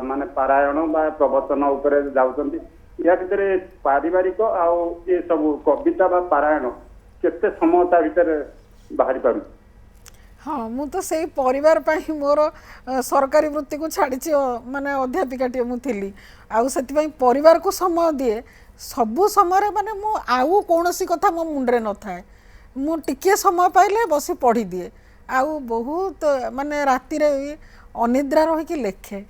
माने पारायण बा प्रवचन ऊपर जाउचंती या भितर पारिवारिक आउ ये सब कविता बा पारायण केते समयता भितर बाहरी पारु हाँ मु तो से परिवार पाई मोर सरकारी वृत्ति को छाड़ी माने अध्यापिकाटे मुझी आउ से परिवार को समय दिए सबु समय माने मु आउ कौनसी कथा मो मुंडरे न थाए मु टिके समय पाइले बसी पढ़ी दिए आउ बहुत माने राति रे अनिद्रा रही कि लेखे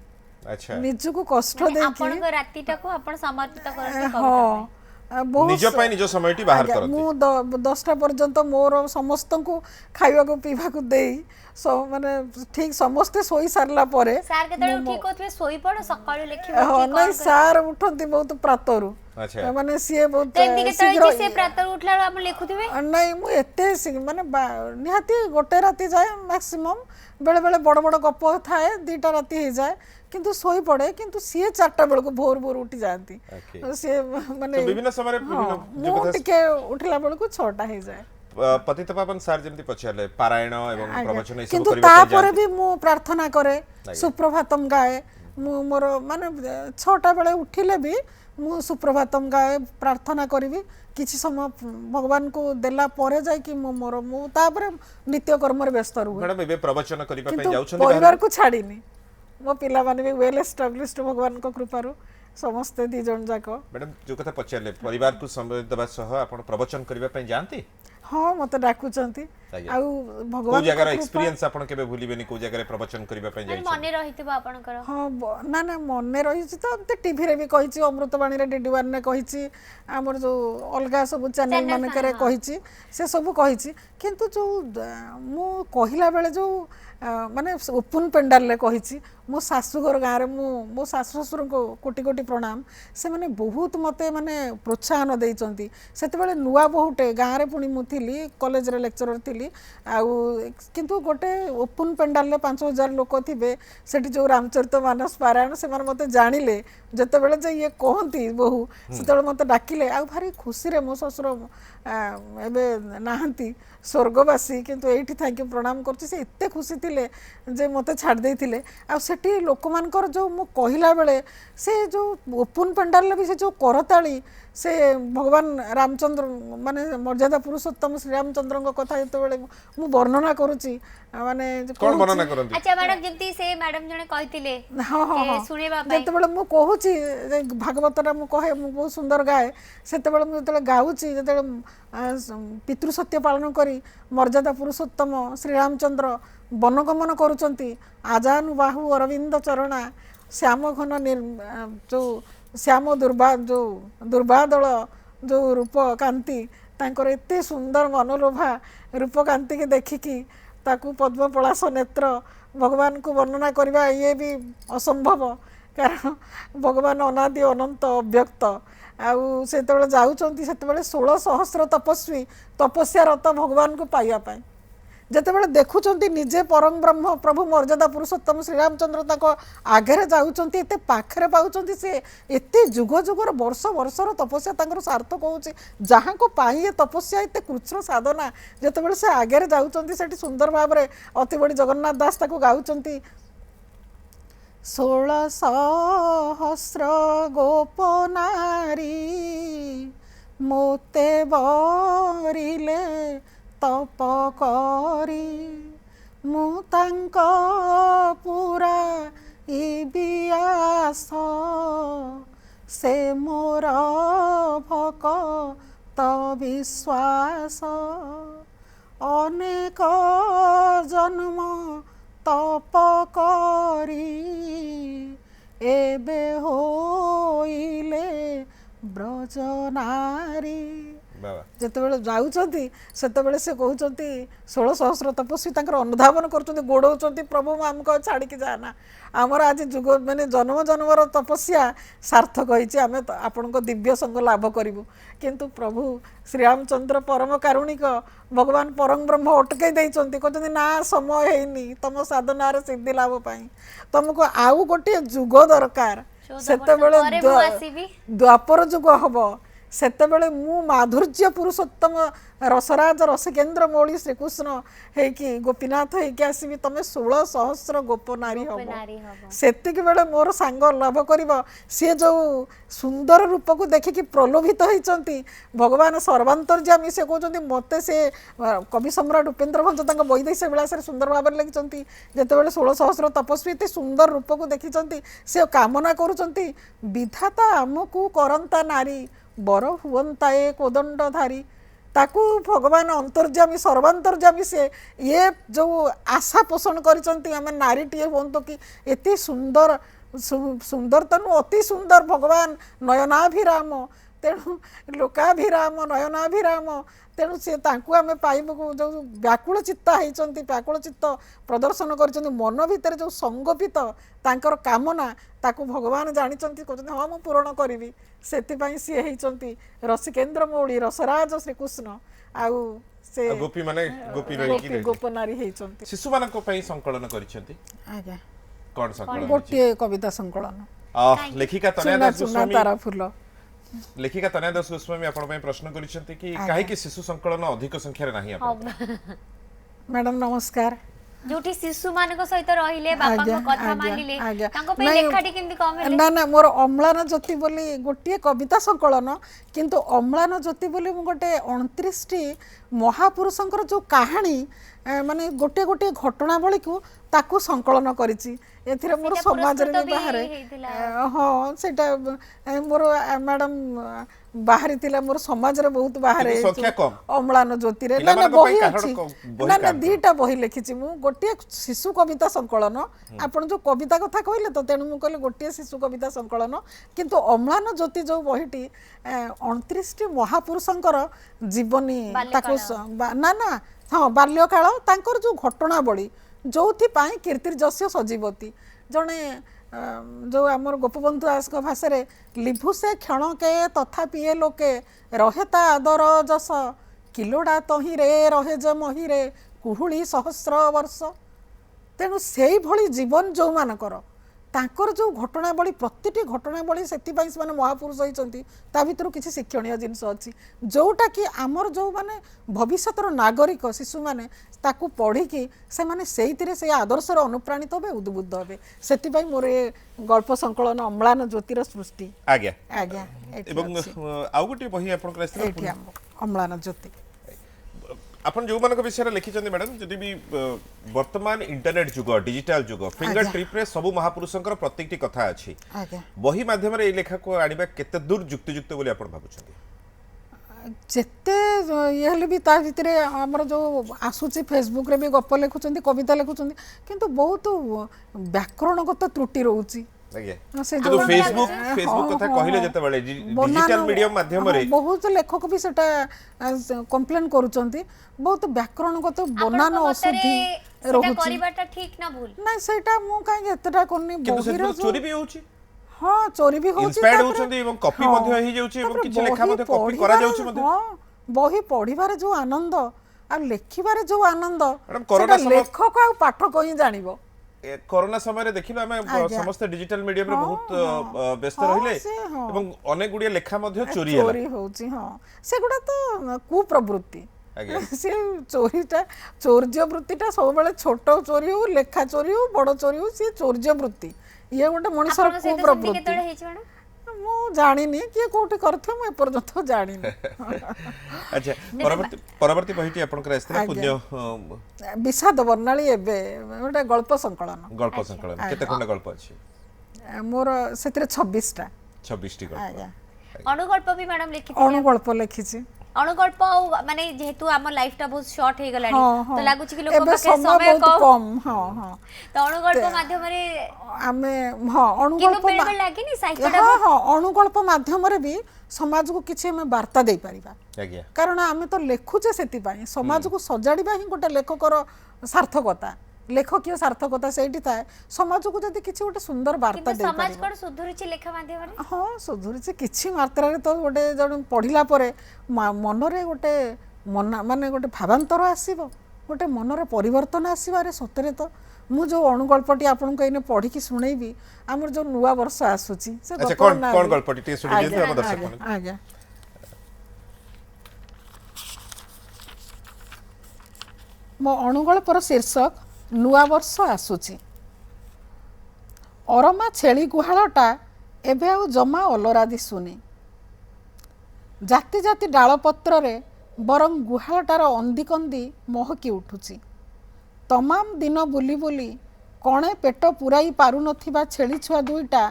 अच्छा निज को कष्ट दे आपण को रातिटा को आपण समर्पित करते हाँ निज पाई निज समयटी बाहर करते मु 10टा पर्यंत मोर समस्त को खाइबा को पीबा को देई माने ठीक समस्ते सोई सारला परे सर केतळे ठीक होतवे सोई पड़ सकाळू लेखिबो हां नहीं सर उठंती बहुत प्रातरू अच्छा माने सीए बहुत तेंदी केतळे से प्रातरू उठला आपण लेखुथिबे नहीं मु एते माने निहाती गोटे राती जाए मैक्सिमम बेले बेले बड़ बड़ गप थाए 2टा राती हो जाए किंतु सोई पड़े किंतु सीए 4टा बेल को भोर भोर उठी जाती सीए माने विभिन्न समय मु टिके उठला बेल को 6टा हो जाए पतितपावन सार जेमती पचारे पारायण एवं प्रवचन ए सब किंतु करिबा तापर भी मु प्रार्थना करे सुप्रभातम गाए मु मोर माने 6टा बेले उठिले भी मु सुप्रभातम गाए प्रार्थना करिवि किछि समय भगवान को देला परे जाय कि मु मोर मु तापर नित्य कर्म रे व्यस्त रहू मैडम एबे प्रवचन करिबा पई किंतु जाउछन परिवार को छाड़ीनी मो पिला माने भी वेल एस्टाब्लिश्ड भगवान को कृपारु समस्ते दी जन जाक मैडम जो कथा पचारे परिवार को समय दबा सह आपण प्रवचन करिबा पई जानती हाँ मत डाकुचंती आज्ञा। आउ को भगवान जगह एक्सपीरियंस आपण केबे भूलिबेनी को जगह प्रवचन करिबा पई जाई मने रहितबो आपनकर हाँ ना ना मन रही तो एमती टीवी रे भी कही अमृतवाणी रे DD1 ने कही आमर जो अलग सब चैनल मानक कही से सब कही किंतु जो मु कहला बेले जो माने ओपन पेंडाल ले कही मो शाशुघर गाँव में मो शाशु ससुर को कोटि कोटि प्रणाम से माने बहुत मते माने प्रोत्साहन देइचंती सेते नुआ बहुटे गाँव में पुणी मुझी कॉलेज रे लेक्चरर थी आउ किंतु गोटे ओपन पेंडाल ले 5000 लोक थे सेठी जो रामचरित मानस पारायण से मते जानिले जते बेले जे ये कहती बहु से मते डाकिले आ भारी खुशी रे मो ससुर एबे नाहंती स्वर्गवासी किंतु एठी थैंक यू प्रणाम करछि से एते खुशी थिले जे मते छाड़ देइथिले आ सेठी लोक मानकर जो मु कहिला बेले से जो ओपन पंडाल भी से जो करताली से भगवान रामचंद्र माने मर्यादा पुरुषोत्तम श्री रामचंद्र कथा जते बेले मु वर्णना करूछि माने कोन वर्णना करंती अच्छा मैडम जेंती से मैडम जने कहितिले हाँ हाँ हाँ सुनेबा पई जते बेले मु कहूछि भागवतरा मु कहे मु बहुत सुंदर गाए सेते बेले मु जते गाउछि जते पितृ सत्य पालन करी मर्यादा पुरुषोत्तम श्री रामचंद्र वनगमन करुचंती आजानुबाहु अरविंद चरणा श्याम घन जो श्याम दुर्बादल जो रूप कांति तांकर एते सुंदर मनोलोभा रूप कांति के देखिकी ताकू पद्म पलाश नेत्र भगवान को वर्णना करवा ये भी असंभव कारण भगवान अनादि अनंत अव्यक्त आउ से जाऊँच से 16 सहस्र तपस्वी तपस्यारत भगवान को पाइबा पाई जितेबाला देखुं निजे परम ब्रह्म प्रभु मर्यादा पुरुषोत्तम श्रीरामचंद्र तक आगे जाऊँच एत पाखे पाँच से एत जुग जुगर वर्ष वर्षर तपस्या तक सार्थक हो जहाँ को पाई ये तपस्या एत कृष्ण साधना जितेबाला से आगे जाऊँच से सुंदर भाव में अति बड़ी जगन्नाथ दास ताको गाउचंती 16 सहस्र गोप नारी मोते बरिले तप करी मु तांक पूरा इबियास से मोर भक्त विश्वास अनेक जन्म तप करी एबे होइले ब्रज नारी जितेबाला जाऊँच से कहते 16 सहस्र तपस्वी अनुधावन कर गोड़ाऊँ प्रभु आमको छाड़ी जाना आमर आज जुग मैंने जन्म जन्मर तपस्या सार्थक होती आम आपण दिव्य संग लाभ करूँ किंतु प्रभु श्रीरामचंद्र परम कारुणिक भगवान परम ब्रह्म अटकई देते कहते ना समय है तुम साधनार सिद्धि लाभ पाई तुमको आउ गोटे जुग दरकार से द्वापर जुग हम सेतेबेले मु माधुर्य पुरुषोत्तम रसराज रसकेन्द्र मौली श्रीकृष्ण है कि गोपीनाथ है कि आसबि तमे 16 सहस्र गोप नारी हम सेतिक बेले मोर सांग लाभ करिवो से जो सुंदर रूप को देखिकी प्रलोभित होइचंती भगवान सर्वांतर्यामी से कहउचंती मते से कवि सम्राट उपेन्द्र भंज तांग वैदेश्य विलास सुंदर भाव में लिखिचंती जेतेबेले 16 सहस्र तपस्वी एते सुंदर रूप को देखिचंती से कामना करूचंती विधाता आमको करंता नारी बर हुवंताए कोदंडधारी ताकू भगवान अंतर्जामी सर्वांतर्जामी से ये जो आशा पोषण करिसंती आमे नारीटीए हुंतो कि एते सुंदर सुंदरतनु अति सुंदर भगवान नयनाभिराम तेणु लोकाभिराम नयनाभिराम तेणु से तांकू आमे पाइबको जो व्याकुल चित्ता होइचंती व्याकुल चित्त प्रदर्शन करिसंती मन भितर जो संगोपित तांकर कामना ताकू भगवान जानिचंती कहते हाँ मु पूरण करी से सी होइचंती रसिकेन्द्र मौली रसराज श्रीकृष्ण आउ से गोपी माने गोपी रही गोप नारी होइचंती शिशु मानक पई संकलन करिसंती आज्ञा कोन संकलन गोटे कविता संकलन लेखिका तनया दास गोस्वामी तारा फूल लेखिका तनया दास गोस्वामी आपण ପାଇଁ प्रश्न करिसेंती कि काहे कि शिशु संकलन अधिक संख्या रे नाही आपण मैडम नमस्कार जोठी शिशु मानक सहित रहिले बापा को कथा मानिले तांको पे लेखाटी केंदी कम हेले ना ना मोर अम्लान ज्योति बोली गोटे कविता संकलन किंतु अम्लान ज्योति बोली मु गोटे 29 टी महापुरुषंकर जो कहानी माने गोटे गोटे घटनावली को ताकू संकलन करिछि एथिरे मोर समाज रे बाहर हां सेटा मोर मैडम बाहरी थिला मोर समाज रे बहुत बाहर अम्लान ज्योति रे ना बही अछि ना ना दीटा बही लिखिछि मु गोटे शिशु कविता संकलन आपण जो कविता कथा कहले तो तेनु मु कहले गोटे शिशु कविता संकलन किंतु अम्लान ज्योति जो बहीटी 29 टी महापुरुषंकर जीवनी ताको ना ना हाँ बाल्यकाल तांकर जो घटनावली जोथि पाई कीर्तिजस्य सजीवती जने जो आमर गोपबंधु दास भाषा रे लिभु से क्षण के तथापि लोके रहेता आदर जस किलोड़ा तही रे रहे जे मही रे कुहुली सहस्र वर्ष तेणु से भली जीवन जो मानकर तांकर जो घटनावली प्रतिटी घटनावली से महापुरुष होती ता भीतर किसी शिक्षणीय जिनस अच्छी जोटा कि आमर जो माने भविष्यतर नागरिक शिशु माने ताकू पढ़ी कि से आदर्शर अनुप्राणित हे उद्बुद्ध हे से मोर ये गल्प संकलन अम्लान ज्योतिर सृष्टि आज्ञा आज्ञा आउ गोटे बही आपन अम्लान ज्योति आपण जो मानक विषय लिखिछन मैडम जदि भी वर्तमान इंटरनेट जुग डिजिटल जुग फिंगर टिप रे सब महापुरुषंकर प्रत्येकटी कथा अछि बही माध्यम रे ए लेखा को आनिबा केते दूर युक्तियुक्त बोली आपण भाबुछन जेते ये हेले भी ता भितरे हमर जो आसुची फेसबुक रे भी गप लिखुचंती कविता लिखुचंती किंतु बहुत व्याकरणगत त्रुटि रहउची तो फेसबुक कथा कहिले जते बळे डिजिटल मीडियम माध्यम रे बहुत लेखक भी सेटा कंप्लेन करूचंती बहुत व्याकरणगत बनान अशुद्धि रहउची सेटा करिबाटा ठीक ना भूल नै सेटा मु काहे एतटा कोनी बहिर चोरी भी होउची हां चोरी भी होउची इंस्पायर्ड होउचंती एवं कॉपी मध्ये ही जाउची एवं किछ लेखा मध्ये कॉपी करा जाउची मध्ये हां बही पढिबारे जो आनंद आ लेखिबारे जो आनंद सेटा लेखक आ पाठक ही जानिबो कोरोना समय देखिलो आमे समस्त डिजिटल मीडियम रे बहुत व्यस्त रहिले एवं अनेक गुडिया लेखा मध्ये चोरी होला चोरी होउची हां से गुडा तो कुप्रवृत्ति से चोरीटा चोर्य वृत्तिटा सब बेले छोट चोरी हो लेखा चोरी हो बड़ चोरी हो से चोर्य वृत्ति ये गोटे मनुष्यर कुप्रवृत्ति मु जानिनी कि कोठी करथे मु एपर्यंत जानिनी अच्छा परवर्ती बहिटी आपनकर आस्ते पुण्य विषाद वर्णाली एबे गोटे गल्प संकलन केते खंड गल्प अछि मोर सेतिरे 26 टा गल्प अनुगल्प भी मैडम लिखि अनुगल्प लिखिछि अनुगल्प माने जेहेतु हमर लाइफटा बहुत शॉर्ट हे गलानी तो लागु छि कि लोक के समय बहुत कम हां हां तो अनुगल्प माध्यम रे हमें हां अनुगल्प लागिनी साहित्यटा हां हां अनुगल्प माध्यम रे भी समाज को किछि हमें वार्ता दे परिबा कारण आमे तो लेखुचे सेति पाई समाज को सजाड़ीबा ही गोटे लेखकर सार्थकता लेखकीय सार्थकता सेठी थाए समाज को जदि किछि गोटे सुंदर वार्ता दे समाज कोन सुधुरुछि लेखा माध्यम रे हां सुधुरुछि किछि मात्रा रे तो गोटे जण पढिला परे मन रे गोटे मन माने गोटे भावांतर आसीबो गोटे मन रे परिवर्तन आसीबारे सतरे तो मु जो अनुगल्पटी आपन कइने पढी कि सुनैबी हमर जो नुवा वर्ष आसुछि से अच्छा कोन गल्पटी टे सुनि जेते हम दर्शक आज्ञा मो अनुगल्पर शीर्षक नुआ वर्ष आसुची अरमा छेली गुहालटा एबे आउ जमा अलरा दिसुनी जाति जाति डालपत्र रे बरं गुहालटार अंदिकंदी महकी उठुची तमाम दिन बुली बुली कणे पेट पुराई पारु नथिबा छेली छुआ दुईटा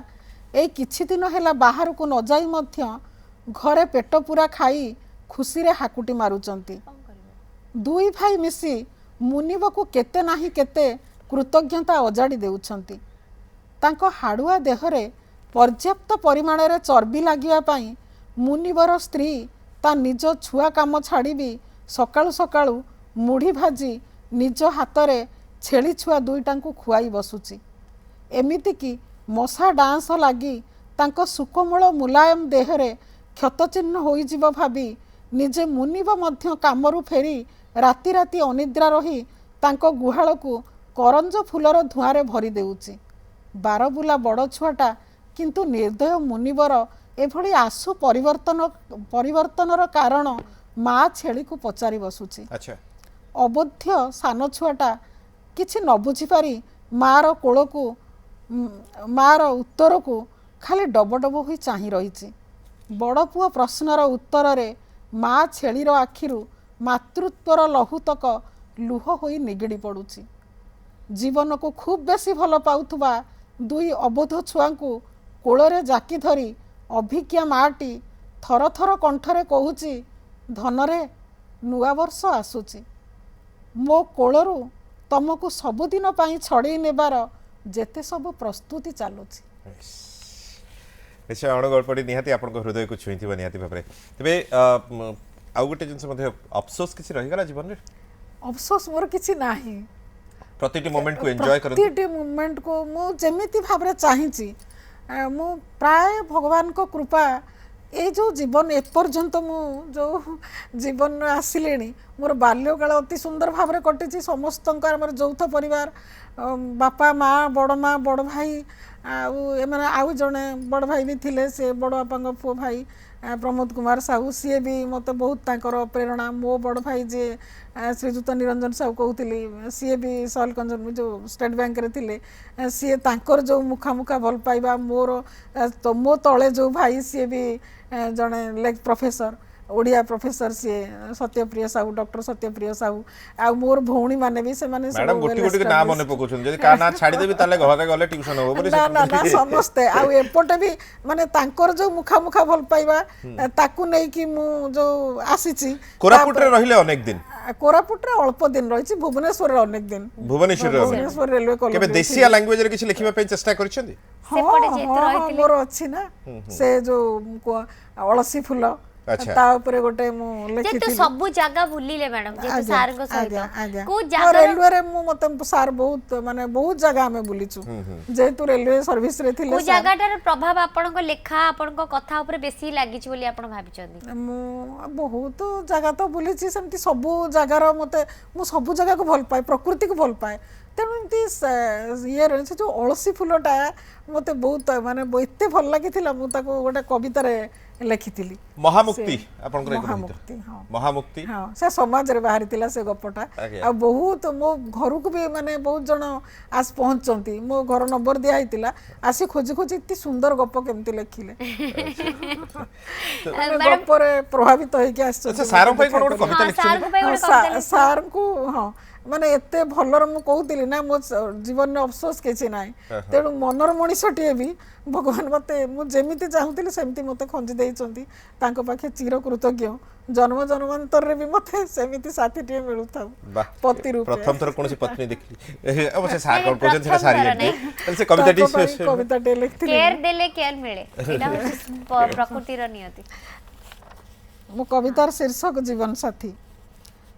ए किछि दिन हेला बाहर को न जाई मध्य घरे पेट पुरा खाई खुशी रे हाकुटी मारुचंती दुई भाई मिसी मुनिबकु केते नाही केते कृतज्ञता अजाड़ी देउछंती तांको हाडुआ देहरे पर्याप्त परिमाण रे चर्बी लागिया पाई मुनिबर स्त्री ता निज छुआ काम छाड़ी भी सकाळु सकाळु मुढ़ी भाजी निज हाथ रे छेली छुआ दुईटांकु खुआई बसुची एमिति कि मशा डांस लागी तांको सुकोमल मुलायम देहरे क्षतचिह्न होई जीव भाबी निजे मुनिब मध्य कामरु फेरी राति राति अनिद्रा रही तांको गुहाल को करंज फूलर धुआं भरी देउची बारबुला बड़ छुआटा किंतु निर्दय मुनिबर एभली आसु परिवर्तनर कारण माँ छेली को पचारि बसुची अच्छा अबोध्य सान छुआटा किछि न बुझिपारी मार कोल को मार उत्तर को खाली डब डब होई चाहि रहिछि बड़ पुआ प्रश्नर उत्तर रे माँ छेलीर आखिरु मातृत्वर लहुतक लुह होई निगिड़ी पड़ुछि जीवन को खूब बेसी भल पाउथुबा दुई अबोध छुआंकु कोଳରେ जाकी धरी अभिज्ञा माटी थर थर कंठरे कहूची धनरे नुआ वर्ष आसुची मो कोलरू तुमको सबुदिन पाई छड़े नेबार जेते सब प्रस्तुति चालुची निश्चय अणगल्पटी निहाती आपन हृदय को छुईथिबा निहाती भाबरे तबे आउ गोटे जिनस मध्ये अफसोस किछि रहि गला जीवन रे अफसोस मोर किछि नाही प्रतिटी मोमेंट को एन्जॉय करन प्रतिटी मोमेंट को मु जेमिति भाबरे चाहिछि मु प्राय भगवान को कृपा ये जो जीवन एपर्यंत मु जो जीवन आसिले मोर बाल्यकाल अति सुंदर भाव में कटी समस्त यौथ परिवार बापा माँ बड़ भाई आउ जड़े बड़ भाई भी थिले से बड़ बापा पु भाई प्रमोद कुमार साहू सी भी मत बहुत प्रेरणा मो बड़ भाई जे श्रीजुत निरंजन साहू कहते सी भी सलकंज जो स्टेट बैंक रे थिले सी तांकर जो मुखामुखा भल पाइबा मोर तो मो तले जो भाई सी भी जड़े लेग प्रोफेसर ओडिया प्रोफेसर सी सत्यप्रिय साहू डॉक्टर सत्यप्रिय साहू आ मोर भौणी माने भी से माने मैडम गोटी गोटी के नाम मने पकोछन जदी का ना छाडी देबी ताले घरे गले ट्यूशन हो बोली ना ना समस्त आ एपटे भी माने तांकर जो मुखामुखा भल पाइबा ताकू नै कि मु जो आसीची कोरापुट रे रहिले अनेक दिन कोरापुट रे अल्प दिन रहिछि भुवनेश्वर रे अनेक दिन भुवनेश्वर रेलवे कॉलेज केबे देसिया लैंग्वेज रे किछि लिखिबा पे चेष्टा करछन्ती सेपटे जेतु रहितले मोर अछि ना से जो अलसी फूल ता ऊपर गोटे मु लिखि जेतु सब जगह भूलिले मैडम जेतु सार को सहित को जगह रेलवे रे मु मत सार बहुत माने बहुत जगह में बुलिछु जेतु रेलवे सर्विस रे थिले को जगहटार प्रभाव आपन को लेखा आपन को कथा ऊपर बेसी लागिछ बोली आपन भाबिचंदी मु बहुत जगह तो बुलिछि सेमती सब जगह रो मते मु सब जगह को भल पाए प्रकृति को भल पाए तेणु एमती ये रही जो अलसी फूलटा मत बहुत माने एते भल लगी गोटे कविता लिखी महामुक्ति महामुक्ति हाँ महामुक्ति हाँ से समाज रे बाहरी थिला से गपटा आ बहुत मो घर को भी माने बहुत जन आस पहुंचती मो घर नंबर दिया हितिला आसी खोजी खोजी इतनी सुंदर गप केमती लिखिले गप रे प्रभावित होई के आछ अच्छा सार भाई कोन गोटे कविता लिखि सार को हाँ माने एते भलर मु कहूतिली ना मो जीवन में अफसोस किछि नाइ तेणु मनर मनीषटीए भी भगवान मते मु जेमिति चाहूतिली सेमिति मते खंजी देइचंती तांको पाखे चिर कृतज्ञ जन्म जन्मांतर रे भी मते सेमिति साथीटीए मिलुथाउ पति रूप प्रथम थर कोनसी पत्नी देखली अवश्य सार कोन प्रोजेक्ट थिला सारी से कविताटी लिखथिली केयर देले केयर मिले एटा प्रकृति रो नियति मो कवितार शीर्षक जीवन साथी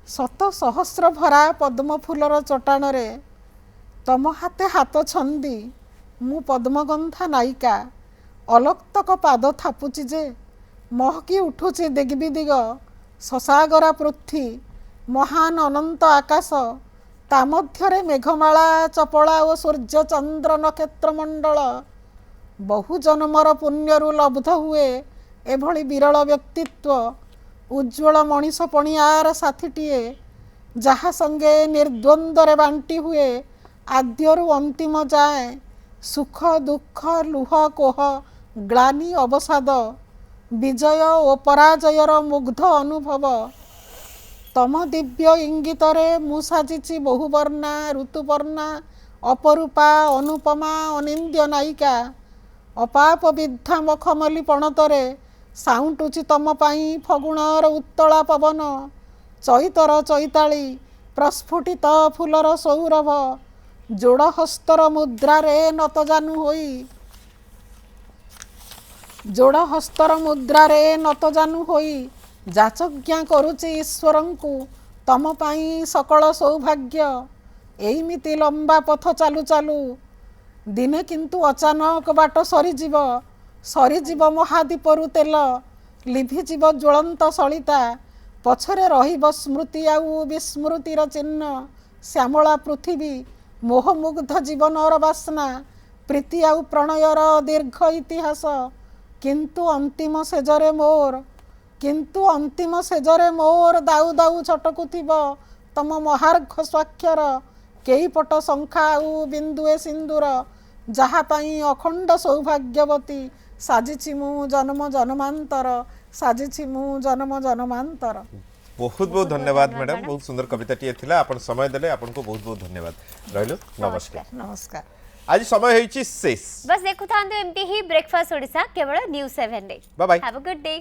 शत सहस्र भरा पद्म फूलर चटाण रे तम हाथे हाथ छंदी मु पद्मगंधा नायिका अलक्तक पाद थापुची जे महकी उठुची दिग्विदिग ससागरा पृथ्वी महान अनंत आकाश ता मध्यरे मेघमाला चपला और सूर्य चंद्र नक्षत्र मंडल बहु जन्मर पुण्यरु लब्ध हुए एभली विरल व्यक्तित्व उज्ज्वल मनीष पणियार साथीटीए जहा संगे निर्द्वंद्वरे बांटी हुए आद्यरु अंतिम जाए सुख दुख लुह कोह ग्लानि अवसाद विजय और पराजयर मुग्ध अनुभव तम दिव्य इंगितरे मु साजिची बहुवर्णा ऋतुपर्णा अपरूपा अनुपमा अनिंद्य नायिका अपाप विद्या मखमली पणतरे साउंटुची तम पाई फगुणर उत्तला पवन चैतर चैताली प्रस्फुटित फूलर सौरभ जोड़ हस्तर मुद्रा रे नत जानू होई जोड़ हस्तर मुद्रा रे नत जानू होई जाचज्ञा करुची ईश्वरंकु तम पाई सकल सौभाग्य एइमिति लंबा पथ चालू चालू दिने किंतु अचानक बाट सरीजीव महादीपरु तेल लिभिजीव ज्वलंत सलिता पछरे रहिब स्मृति आउ विस्मृतिर चिन्ह श्यामला पृथ्वी मोहमुग्ध जीवनर बासना प्रीति आउ प्रणयर दीर्घ इतिहास କିନ୍ତୁ ଅନ୍ତିମ ସେଜରେ ମୋର କିନ୍ତୁ ଅନ୍ତିମ ସେଜରେ ମୋର ଦାଉ ଦାଉ ଛଟକୁଥିବ ତମ ମହାର୍ଘ ସ୍ୱାକ୍ଷର କେଇପଟ ଶଙ୍ଖା ଆଉ ବିନ୍ଦୁଏ ସିନ୍ଦୁର ଯାହା ପାଇଁ ଅଖଣ୍ଡ ସୌଭାଗ୍ୟବତୀ ସାଜିଛି ମୁଁ ଜନ୍ମ ଜନ୍ମାନ୍ତର ସାଜିଛି ମୁଁ ଜନ୍ମ ଜନ୍ମାନ୍ତର। बहुत बहुत धन्यवाद मैडम बहुत सुंदर कविताटी थिला आपण समय देले आपण को बहुत बहुत धन्यवाद रहिलो नमस्कार नमस्कार। आज समय होईची शेष बस देखु थांदो एमटी ही ब्रेकफास्ट ओडिसा केवल न्यूज़ 7 रे bye bye have a good day.